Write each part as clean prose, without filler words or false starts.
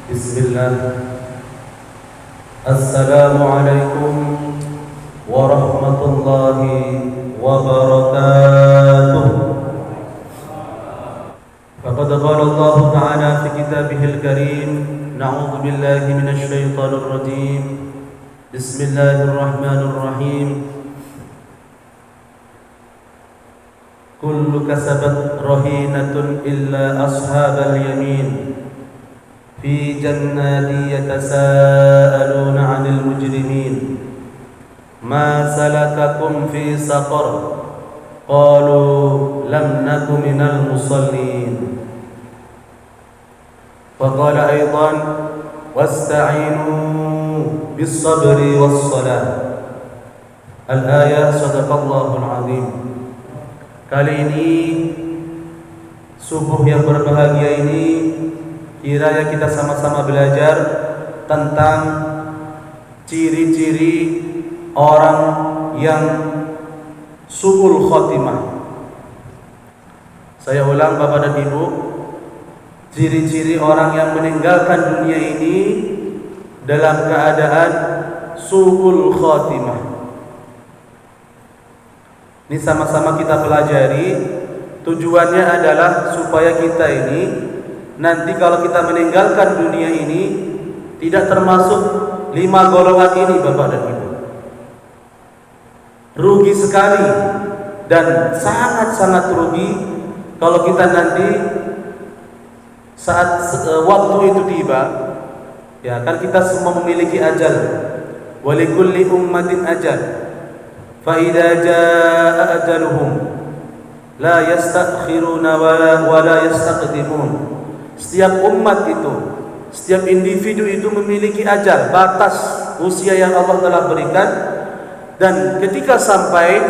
Bismillah. Assalamualaikum warahmatullahi wabarakatuh. Faqad qala Allah Ta'ala fi kitabihil karim, na'udzu billahi minasy syaithanir rajim. Bismillahirrahmanirrahim. Kullu kasabat rahinatun illa ashabal yamin في جنات يتساءلون عن المجرمين ما سلككم في سقر قالوا لم نك من المصلين وقال أيضا واستعينوا بالصبر والصلاة الآية صدق الله العظيم. Kali ini subuh yang berbahagia ini kiranya kita sama-sama belajar tentang ciri-ciri orang yang su'ul khotimah. Saya ulang Bapak dan Ibu, ciri-ciri orang yang meninggalkan dunia ini dalam keadaan su'ul khotimah. Ini sama-sama kita pelajari. Tujuannya adalah supaya kita ini nanti kalau kita meninggalkan dunia ini tidak termasuk 5 golongan ini Bapak dan Ibu. Rugi sekali dan sangat-sangat rugi kalau kita nanti saat waktu itu tiba, ya kan kita semua memiliki ajal. Walikulli ummatin ajal. Fa idza jaa ajaluhum la yastakhiruna wa la yastaqdimun. Setiap umat itu, setiap individu itu memiliki ajal, batas usia yang Allah telah berikan, dan ketika sampai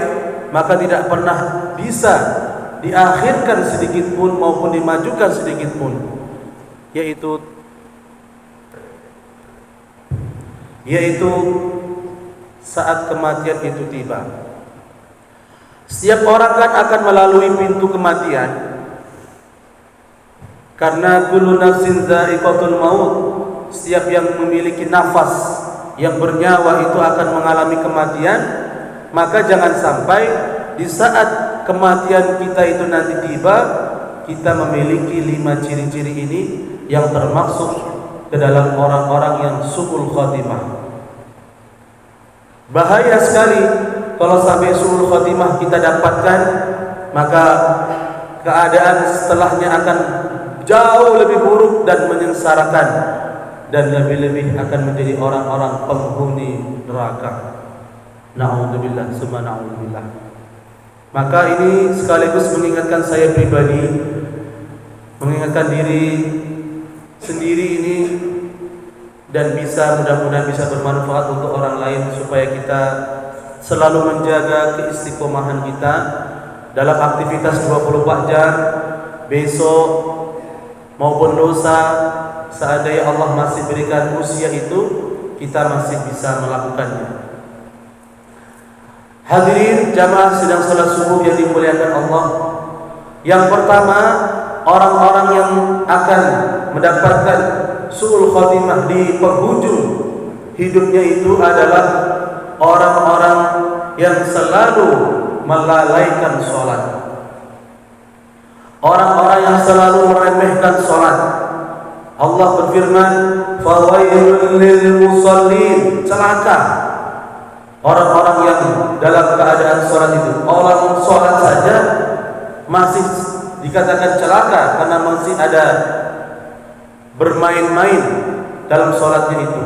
maka tidak pernah bisa diakhirkan sedikit pun maupun dimajukan sedikit pun, yaitu saat kematian itu tiba. Setiap orang kan akan melalui pintu kematian. Karena kullu nafsin dha'iqatul maut, setiap yang memiliki nafas yang bernyawa itu akan mengalami kematian. Maka jangan sampai di saat kematian kita itu nanti tiba, kita memiliki 5 ciri-ciri ini yang termasuk ke dalam orang-orang yang su'ul khotimah. Bahaya sekali kalau sampai su'ul khotimah kita dapatkan, maka keadaan setelahnya akan jauh lebih buruk dan menyengsarakan, dan lebih-lebih akan menjadi orang-orang penghuni neraka. Na'udzubillah summa na'udzubillah. Maka ini sekaligus mengingatkan saya pribadi, mengingatkan diri sendiri ini, dan mudah-mudahan bisa bermanfaat untuk orang lain, supaya kita selalu menjaga keistiqomahan kita dalam aktivitas 24 jam besok maupun dosa. Seandainya Allah masih berikan usia itu, kita masih bisa melakukannya. Hadirin jamaah sedang salat subuh yang dimuliakan Allah. Yang pertama, orang-orang yang akan mendapatkan su'ul khotimah di penghujung hidupnya itu adalah orang-orang yang selalu melalaikan sholat. Orang-orang yang selalu meremehkan sholat. Allah berfirman, fawailul lil musallin, celaka orang-orang yang dalam keadaan sholat itu. Orang sholat saja masih dikatakan celaka karena masih ada bermain-main dalam sholatnya itu,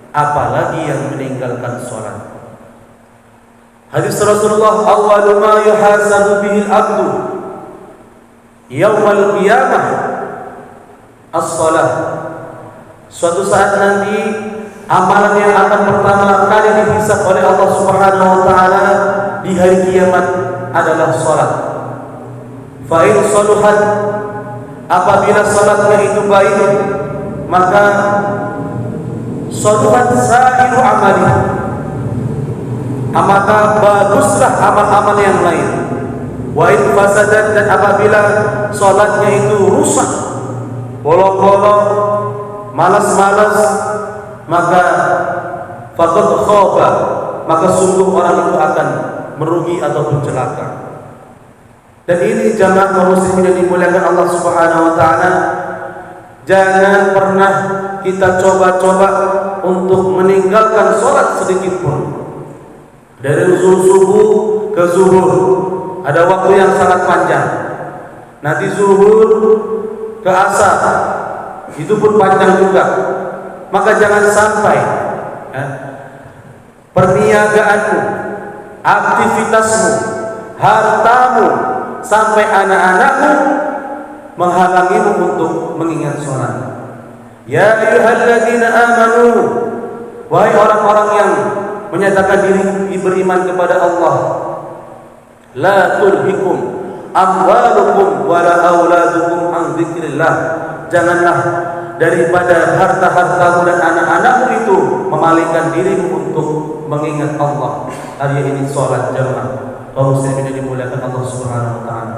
apalagi yang meninggalkan sholat. Hadis Rasulullah, awwalu ma yuhasabu bihil abdu yaumal qiyamah as-shalah. Suatu saat nanti amalan yang akan pertama kali dihisab oleh Allah Subhanahu wa taala di hari kiamat adalah salat. Fa in saluhat, apabila salatnya itu baik, maka saluhat sa'iru amali, maka baguslah amal-amal yang lain. Wa in fasadat, dan apabila salatnya itu rusak, bolong-bolong, malas-malas, maka faqad khaba, maka sungguh orang itu akan merugi ataupun celaka. Dan ini jamaah kaum muslimin yang dimuliakan Allah Subhanahu wa taala, jangan pernah kita coba-coba untuk meninggalkan salat sedikit pun. Dari subuh ke zuhur ada waktu yang sangat panjang. Nanti zuhur ke asar itu pun panjang juga. Maka jangan sampai perniagaanmu, aktivitasmu, hartamu, sampai anak-anakmu menghalangimu untuk mengingat sholat. Ya ayyuhalladzina amanu, wahai orang-orang yang menyatakan diri beriman kepada Allah, la tulhikum amwalukum wala auladukum an dzikrillah, janganlah daripada harta-hartamu dan anak-anakmu itu memalingkan dirimu untuk mengingat Allah. Hari ini sholat jamaah kaum muslimin yang dimuliakan Allah Subhanahu wa taala.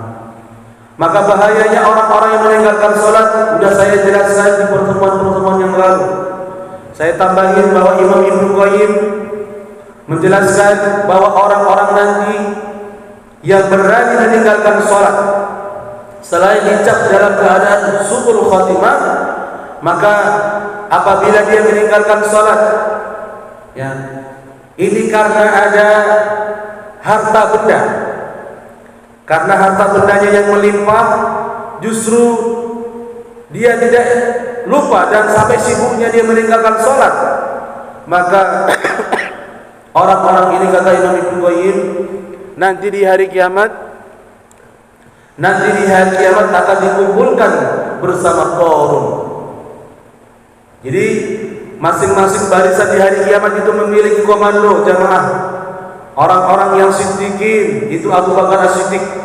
Maka bahayanya orang-orang yang meninggalkan sholat sudah saya jelaskan di pertemuan-pertemuan yang lalu. Saya tambahin bahwa Imam Ibnu Qayyim menjelaskan bahwa orang-orang nanti yang berani meninggalkan sholat selain dicap dalam keadaan su'ul khatimah, maka apabila dia meninggalkan sholat, ya, ini karena ada harta benda. Karena harta bendanya yang melimpah, justru dia tidak lupa dan sampai sibuknya dia meninggalkan sholat. Maka orang-orang ini, kata Imam Ibnu Qayyim, nanti di hari kiamat akan dikumpulkan bersama Qarun. Jadi masing-masing barisan di hari kiamat itu memiliki komando jamaah. Orang-orang yang siddiqin itu Abu Bakar As-Siddiq.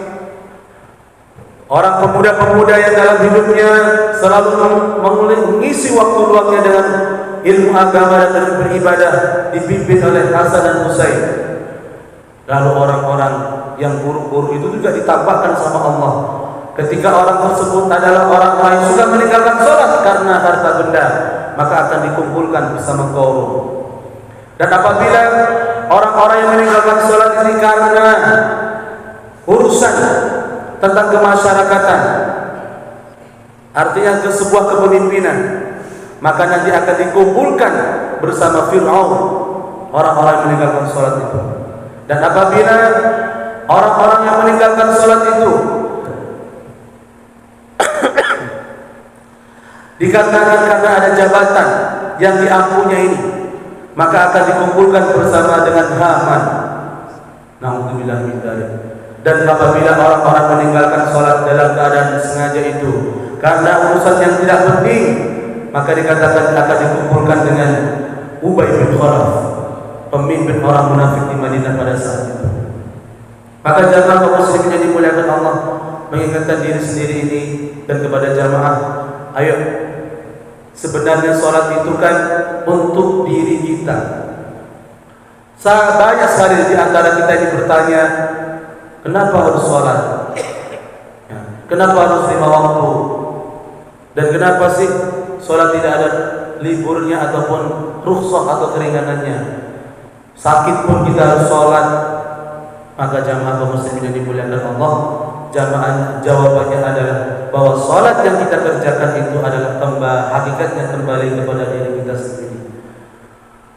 Orang pemuda-pemuda yang dalam hidupnya selalu mengisi waktu luangnya dengan ilmu agama dan beribadah, dipimpin oleh Hasan dan Husain. Lalu orang-orang yang buruk-buruk itu juga ditambahkan sama Allah. Ketika orang tersebut adalah orang-orang yang sudah meninggalkan sholat karena harta benda, maka akan dikumpulkan bersama Qarun. Dan apabila orang-orang yang meninggalkan sholat ini karena urusan tentang kemasyarakatan, artinya ke sebuah kepemimpinan, maka nanti akan dikumpulkan bersama Fir'aun, orang-orang yang meninggalkan sholat itu. Dan apabila orang-orang yang meninggalkan sholat itu dikatakan karena ada jabatan yang diampunya ini, maka akan dikumpulkan bersama dengan Haman. Na'udzubillah min dzalik. Dan apabila orang-orang meninggalkan sholat dalam keadaan sengaja itu karena urusan yang tidak penting, maka dikatakan akan dikumpulkan dengan Ubay bin Khalaf, pemimpin orang munafik di Madinah pada saat itu. Maka jamaah kaum muslimin yang dimuliakan Allah, mengingatkan diri sendiri ini dan kepada jamaah, ayo, sebenarnya sholat itu kan untuk diri kita. Banyak sekali di antara kita ini bertanya, kenapa harus sholat? Ya, kenapa harus 5 waktu? Dan kenapa sih sholat tidak ada liburnya ataupun rukhsah atau keringanannya? Sakit pun kita harus sholat. Maka jamaah kaum muslimin yang dimuliakan Allah, jawabannya adalah bahwa sholat yang kita kerjakan itu adalah hakikatnya kembali kepada diri kita sendiri.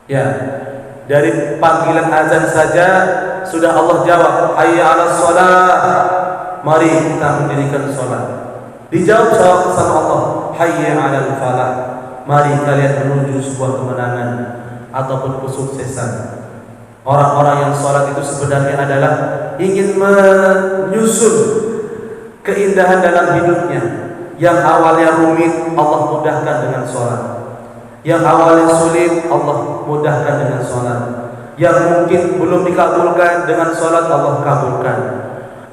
Ya, dari panggilan azan saja sudah Allah jawab, hayya 'alas shalah, mari kita mendirikan sholat. Dijawab sama Allah, hayya 'alal falah, mari kalian menuju sebuah kemenangan ataupun kesuksesan. Orang-orang yang sholat itu sebenarnya adalah ingin menyusun keindahan dalam hidupnya. Yang awalnya rumit, Allah mudahkan dengan sholat. Yang awalnya sulit, Allah mudahkan dengan sholat. Yang mungkin belum dikabulkan, dengan sholat Allah kabulkan.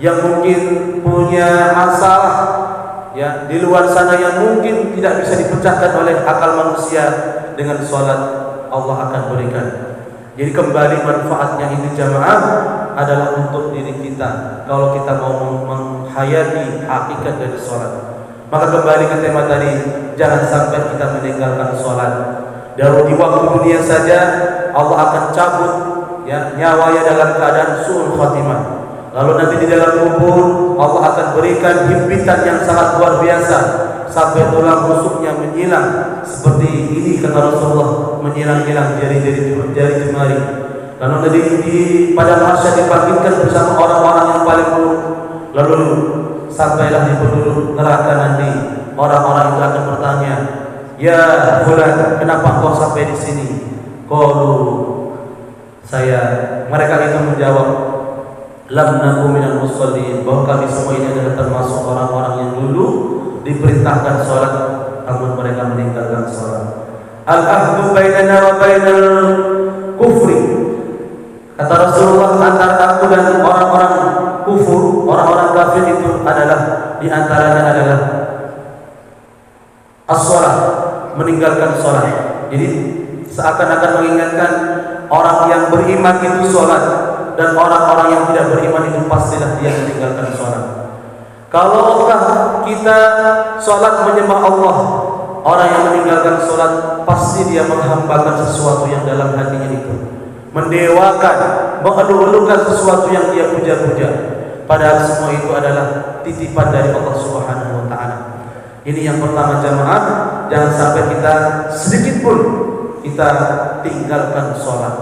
Yang mungkin punya masalah ya di luar sana yang mungkin tidak bisa dipecahkan oleh akal manusia, dengan sholat Allah akan berikan. Jadi kembali manfaatnya ini jamaah adalah untuk diri kita. Kalau kita mau menghayati hakikat dari sholat, Maka kembali ke tema tadi, jangan sampai kita meninggalkan sholat. Dan di waktu dunia saja Allah akan cabut ya nyawanya dalam keadaan su'ul khatimah. Lalu nanti di dalam kubur Allah akan berikan himpitan yang sangat luar biasa sampai tulang rusuknya menyilang seperti ini kata Rasulullah, menyilang-hilang jari-jari jemari. Lalu nanti di pada mahsyar dibangkitkan bersama orang-orang yang paling buruk. Lalu sampailah di penduduk neraka nanti, orang-orang itu akan bertanya, "Ya fulan, kenapa kau sampai di sini?" Mereka itu menjawab, "Lam naku minal musallin," bahwa kami semua ini adalah termasuk orang-orang yang dulu diperintahkan sholat, namun mereka meninggalkan sholat. Al-ahdu bainana wa bainal kufri, kata Rasulullah, antara aku dan orang-orang kufur, orang-orang kafir itu adalah, di antaranya adalah as-sholat, meninggalkan sholat. Jadi seakan-akan mengingatkan orang yang beriman itu sholat, dan orang-orang yang tidak beriman itu pastilah dia meninggalkan sholat. Kalau kita sholat menyembah Allah, orang yang meninggalkan sholat pasti dia menghambakan sesuatu yang dalam hatinya itu, mendewakan, mengeluh-elukan sesuatu yang dia puja-puja, padahal semua itu adalah titipan dari Allah Subhanahu wa Ta'ala. Ini yang pertama jamaah, jangan sampai kita sedikit pun kita tinggalkan sholat.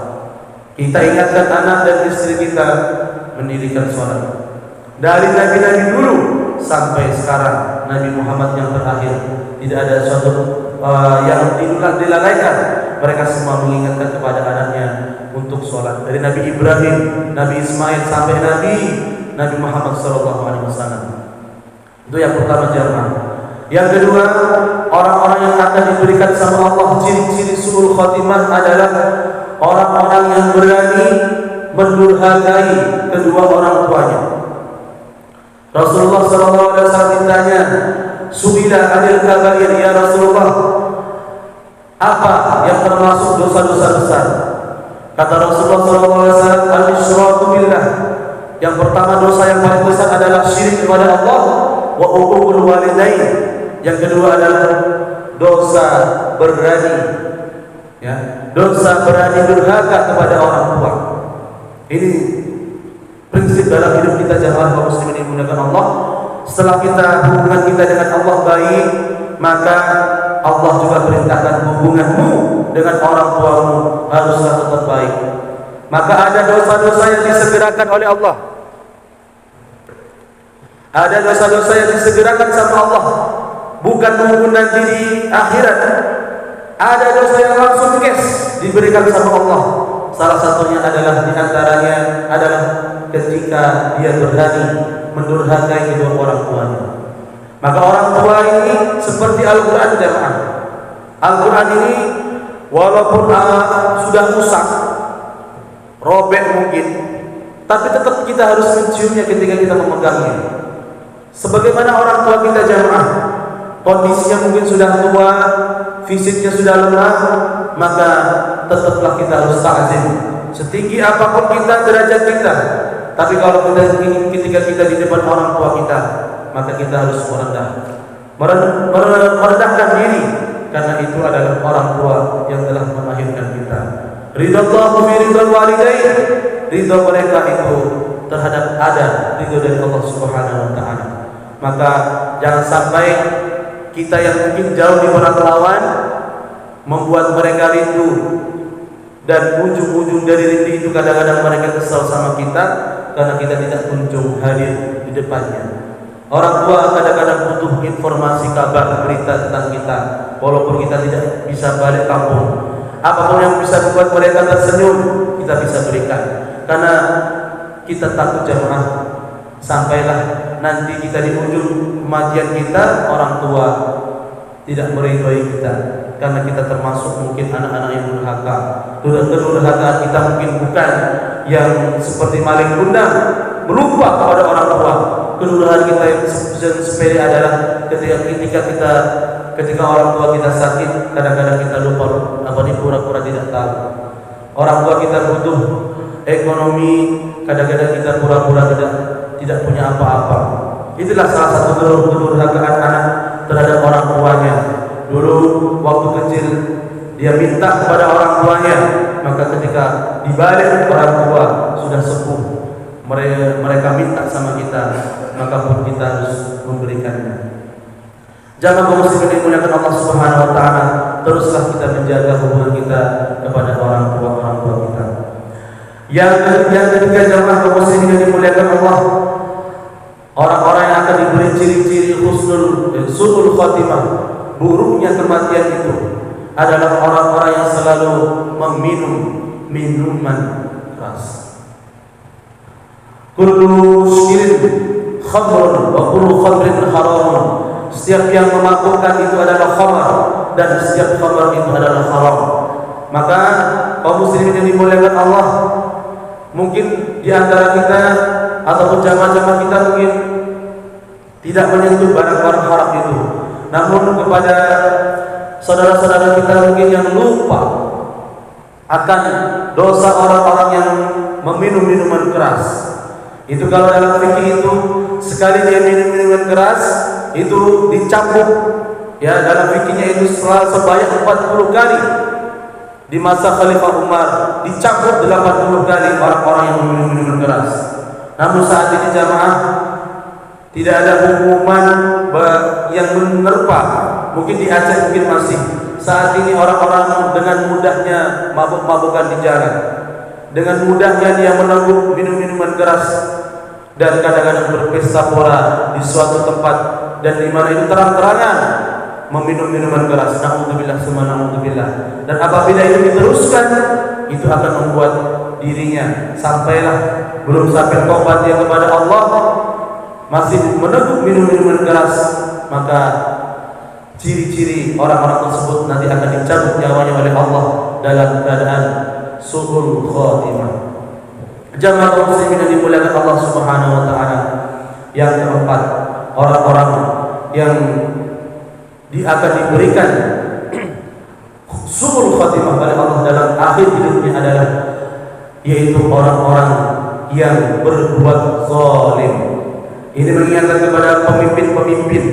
Kita ingatkan anak dan istri kita mendirikan sholat. Dari nabi-nabi dulu sampai sekarang, Nabi Muhammad yang terakhir, tidak ada suatu yang dilalaikan. Mereka semua mengingatkan kepada anaknya untuk sholat. Dari Nabi Ibrahim, Nabi Ismail sampai Nabi Muhammad SAW. Itu yang pertama jamaah. Yang kedua, orang-orang yang akan diberikan sama Allah ciri-ciri su'ul khatimah adalah orang-orang yang berani mendurhakai kedua orang tuanya. Rasulullah SAW ditanya, "Su'ila 'anil kabair ya Rasulullah?" Apa yang termasuk dosa-dosa besar? Kata Rasulullah SAW, "Al-isyraku billah." Yang pertama dosa yang paling besar adalah syirik kepada Allah, wa uququl walidain. Yang kedua adalah dosa berani, ya, dosa berani durhaka kepada orang tua. Ini prinsip dalam hidup kita jamaah kaum muslimin yang dimuliakan Allah. Setelah hubungan kita dengan Allah baik, maka Allah juga perintahkan hubunganmu dengan orang tuamu haruslah tetap baik. Maka ada dosa-dosa yang disegerakan oleh Allah. Ada dosa-dosa yang disegerakan sama Allah, bukan nunggu nanti di akhirat. Ada dosa yang langsung cash diberikan sama Allah. Salah satunya adalah, diantaranya adalah ketika dia berani mendurhakai kedua orang tuanya. Maka orang tua ini seperti Al-Quran jamaah. Al-Quran ini walaupun sudah rusak, robek mungkin, tapi tetap kita harus menciumnya ketika kita memegangnya. Sebagaimana orang tua kita jamaah, kondisinya mungkin sudah tua, fisiknya sudah lemah, maka tetaplah kita harus ta'zim. Setinggi apapun kita, derajat kita, tapi kalau ketika kita di depan orang tua kita, maka kita harus merendahkan diri, karena itu adalah orang tua yang telah melahirkan kita. Ridallahu fi ridal walidain, ridha mereka itu terhadap ada ridha dari Allah Subhanahu wa Ta'ala. Maka jangan sampai kita yang mungkin jauh di barat lawan membuat mereka rindu, dan ujung-ujung dari rindu itu kadang-kadang mereka kesal sama kita karena kita tidak kunjung hadir di depannya. Orang tua kadang-kadang butuh informasi, kabar, berita tentang kita, walaupun kita tidak bisa balik kampung. Apapun yang bisa membuat mereka tersenyum, kita bisa berikan, karena kita takut jamaah sampailah nanti kita di ujung kematian kita, orang tua tidak meridhoi kita, karena kita termasuk mungkin anak-anak yang durhaka. Kedurhakaan kita mungkin bukan yang seperti maling kundang, melupa kepada orang tua. Kedurhakaan kita yang sepele adalah ketika orang tua kita sakit, kadang-kadang kita lupa, pura-pura tidak tahu. Orang tua kita butuh ekonomi, kadang-kadang kita pura-pura tidak punya apa-apa. Itulah salah satu kedurhakaan anak terhadap orang tuanya. Dulu waktu kecil dia minta kepada orang tuanya, maka ketika dibalik orang tua sudah sepuh, mereka minta sama kita, maka pun kita harus memberikannya. Jangan kaum muslimin dimuliakan Allah Subhanahu wa taala, teruslah kita menjaga hubungan kita kepada orang tua kita. Yang ketiga, jamaah kaum muslimin dimuliakan Allah, orang-orang yang akan diberi ciri-ciri su'ul khatimah, buruknya kematian itu adalah orang-orang yang selalu meminum minuman keras. Kullu muskirin khamrun wa kullu khamrin haramun. Setiap yang memabukkan itu adalah khamar, dan setiap khamar itu adalah haram. Maka kaum muslimin yang dimuliakan Allah, mungkin di antara kita ataupun jamaah-jamaah kita mungkin tidak menyentuh barang-barang haram itu. Namun kepada saudara-saudara kita mungkin yang lupa akan dosa orang-orang yang meminum minuman keras. Itu kalau dalam fikih itu, sekali dia minum minuman keras itu dicambuk, ya, dalam fikihnya itu sebanyak 40 kali. Di masa Khalifah Umar dicambuk 80 kali orang-orang yang meminum minuman keras. Namun saat ini jamaah tidak ada hukuman yang menerpa. Mungkin di Aceh mungkin masih. Saat ini orang-orang dengan mudahnya mabuk-mabukan di jalan, dengan mudahnya dia menanggung minum-minuman keras, dan kadang-kadang berpesta pora di suatu tempat dan di mana itu terang-terangan meminum minuman keras. Na'udzubillah summa na'udzubillah. Dan apabila itu diteruskan, itu akan membuat dirinya sampailah belum sampai tobat dia kepada Allah, masih meneguk minum-minuman keras, maka ciri-ciri orang-orang tersebut nanti akan dicabut nyawanya oleh Allah dalam keadaan su'ul khatimah. Jamaah kaum muslimin yang dimuliakan Allah Subhanahu wa taala. Yang keempat, orang-orang yang akan diberikan su'ul khatimah oleh Allah dalam akhir hidupnya adalah yaitu orang-orang yang berbuat zalim. Ini mengingatkan kepada pemimpin-pemimpin,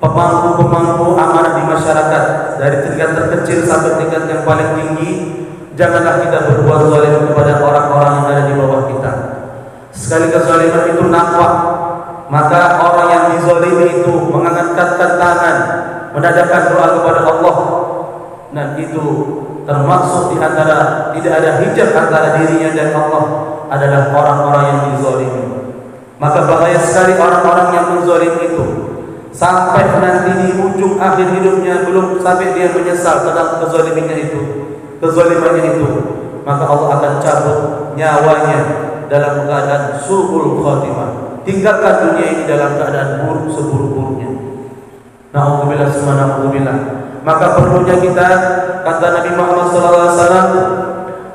pemangku-pemangku amanah di masyarakat, dari tingkat terkecil sampai tingkat yang paling tinggi. Janganlah kita berbuat zalim kepada orang-orang yang ada di bawah kita. Sekali kezaliman itu nampak, maka orang yang dizalimi itu mengangkat tangan, menadakan doa kepada Allah, dan itu termasuk di antara tidak ada hijab antara dirinya dan Allah adalah orang-orang yang dizalimi. Maka bahaya sekali orang-orang yang menzalimi itu, sampai nanti di ujung akhir hidupnya belum sampai dia menyesal tentang kezalimannya itu, maka Allah akan cabut nyawanya dalam keadaan su'ul khatimah. Tinggalkan dunia ini dalam keadaan buruk seburuk-buruknya. Na'udzubillah summa na'udzubillah. Maka perlunya kita, kata Nabi Muhammad SAW,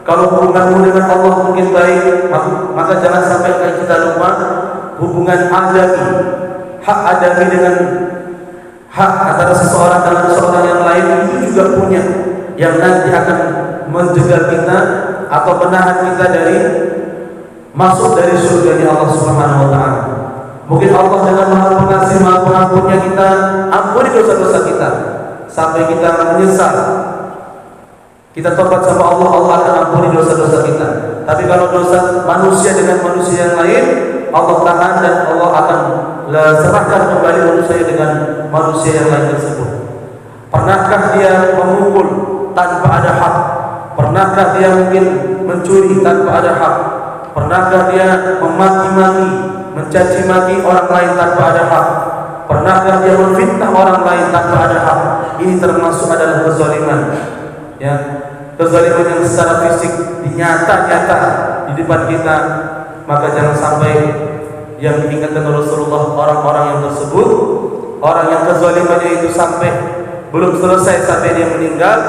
kalau hubunganmu dengan Allah mungkin baik, maka jangan sampai kita lupa hubungan adami, hak adami dengan hak antara seseorang dengan seseorang yang lain itu juga punya, yang nanti akan menjegal kita atau menahan kita dari masuk dari surga Allah Subhanahu wa taala. Mungkin Allah dengan Maha Pengasih, Maha Pengampunnya kita ampuni dosa-dosa kita sampai kita menyesal. Kita tobat sama Allah, Allah akan ampuni dosa-dosa kita. Tapi kalau dosa manusia dengan manusia yang lain, Allah tahan dan Allah akan serahkan kembali manusia dengan manusia yang lain tersebut. Pernahkah dia memukul tanpa ada hak? Pernahkah dia mungkin mencuri tanpa ada hak? Pernahkah dia memaki-maki, mencaci maki orang lain tanpa ada hak? Pernahkah dia memfitnah orang lain tanpa ada hak? Ini termasuk adalah kezaliman, ya, kezaliman yang secara fisik nyata-nyata di depan kita. Maka jangan sampai yang diingatkan Rasulullah, orang-orang yang tersebut, orang yang kezalimannya itu sampai belum selesai sampai dia meninggal,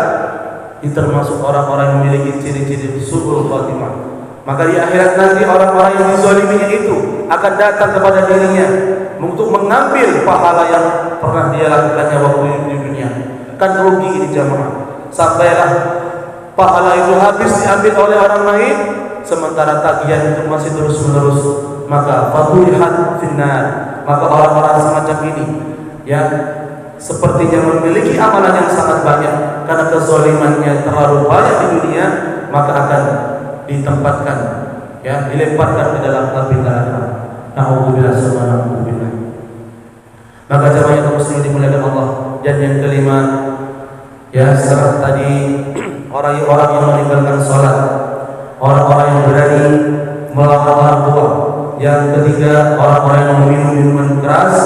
itu termasuk orang-orang yang memiliki ciri-ciri su'ul khatimah. Maka di akhirat nanti orang-orang yang dizaliminya itu akan datang kepada dirinya untuk mengambil pahala yang pernah dia lakukannya waktu di dunia. Kan rugi ini jamaah. Sampailah pahala itu habis diambil oleh orang lain, sementara tagihan itu masih terus-menerus. Maka fatulihat finnar. Maka orang-orang semacam ini, ya, sepertinya memiliki amalan yang sangat banyak karena kezalimannya terlalu banyak di dunia, maka akan ditempatkan, ya, dilemparkan ke dalam api neraka. Nauzubillah subhanahu. Maka jemaah yang muslimin dimuliakan Allah. Dan yang kelima, ya, setelah tadi orang-orang yang meninggalkan sholat, orang-orang yang berani melawan orang tua, yang ketiga orang-orang yang meminum minuman keras,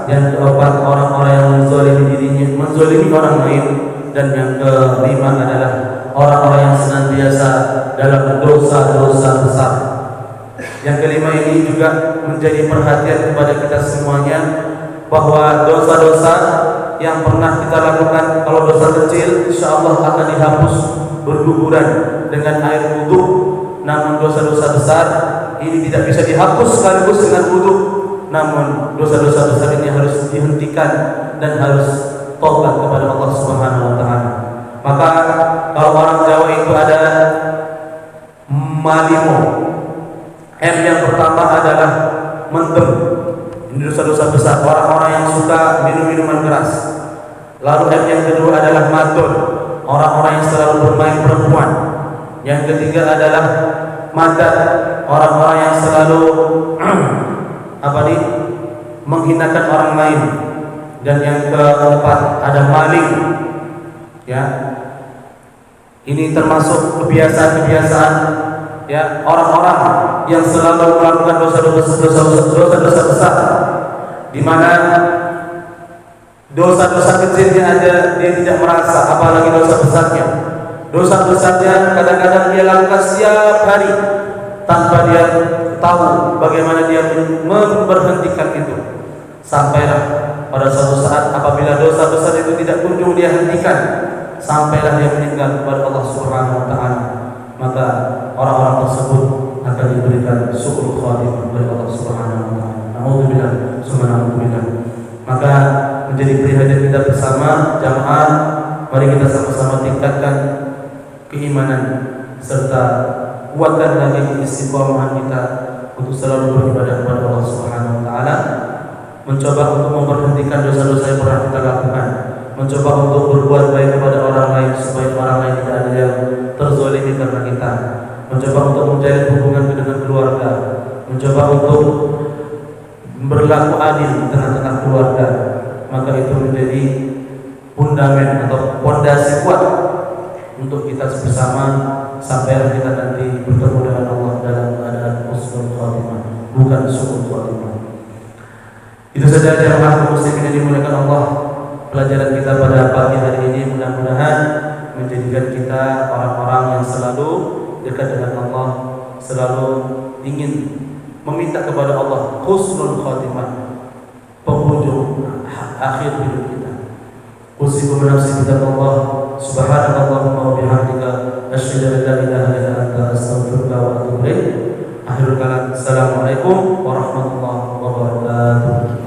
yang keempat orang-orang yang menzalimi dirinya, menzalimi orang lain, dan yang kelima adalah orang-orang yang senantiasa dalam dosa-dosa besar. Yang kelima ini juga menjadi perhatian kepada kita semuanya, bahwa dosa-dosa yang pernah kita lakukan, kalau dosa kecil insyaallah akan dihapus berguguran dengan air wudu. Namun dosa-dosa besar ini tidak bisa dihapus sekaligus dengan wudu. Namun dosa-dosa besar ini harus dihentikan dan harus tobat kepada Allah Subhanahu wa taala. Maka kalau orang Jawa itu ada malimo. M yang pertama adalah mendem. Ini dosa-dosa besar, orang-orang yang suka minum minuman keras. Lalu M yang kedua adalah matun, orang-orang yang selalu bermain perempuan. Yang ketiga adalah madat, orang-orang yang selalu menghinakan orang lain. Dan yang keempat ada maling. Ya. Ini termasuk kebiasaan-kebiasaan, ya, orang-orang yang selalu melakukan dosa-dosa besar, di mana dosa-dosa kecilnya ada dia tidak merasa, apalagi dosa besarnya. Dosa besarnya kadang-kadang dia lakukan setiap hari tanpa dia tahu bagaimana dia memberhentikan itu. Sampailah pada suatu saat apabila dosa besar itu tidak kunjung dia hentikan, sampailah dia meninggal kepada Allah Subhanahu wa taala, maka orang-orang tersebut akan diberikan su'ul khatimah oleh Allah Subhanahu wa taala. Nauzubillah subhanahu. Maka menjadi perhatian kita bersama jamaah, mari kita sama-sama tingkatkan keimanan serta kuatkan lagi istiqomah kita untuk selalu beribadah kepada Allah Subhanahu wa taala, mencoba untuk memberhentikan dosa-dosa yang pernah kita lakukan, mencoba untuk berbuat baik kepada orang lain supaya orang lain tidak ada yang terzalimi karena kita, mencoba untuk menjalin hubungan dengan keluarga, mencoba untuk berlaku adil di tengah-tengah keluarga. Maka itu menjadi fundament atau fondasi kuat untuk kita bersama sampai kita nanti bertemu dengan Allah dalam keadaan husnul khatimah, bukan su'ul khatimah. Itu saja jemaah muslimin yang dimuliakan Allah, pelajaran kita pada pagi hari ini. Mudah-mudahan menjadikan kita orang-orang yang selalu dekat dengan Allah, selalu ingin meminta kepada Allah husnul khatimah, penghujung akhir hidup kita. Usikum nafsi bidzallah, subhanakallahumma wa bihamdika, asyhadu an la ilaha illa anta, astaghfiruka wa atubu ilaik. Akhirul kalam, assalamualaikum warahmatullahi wabarakatuh.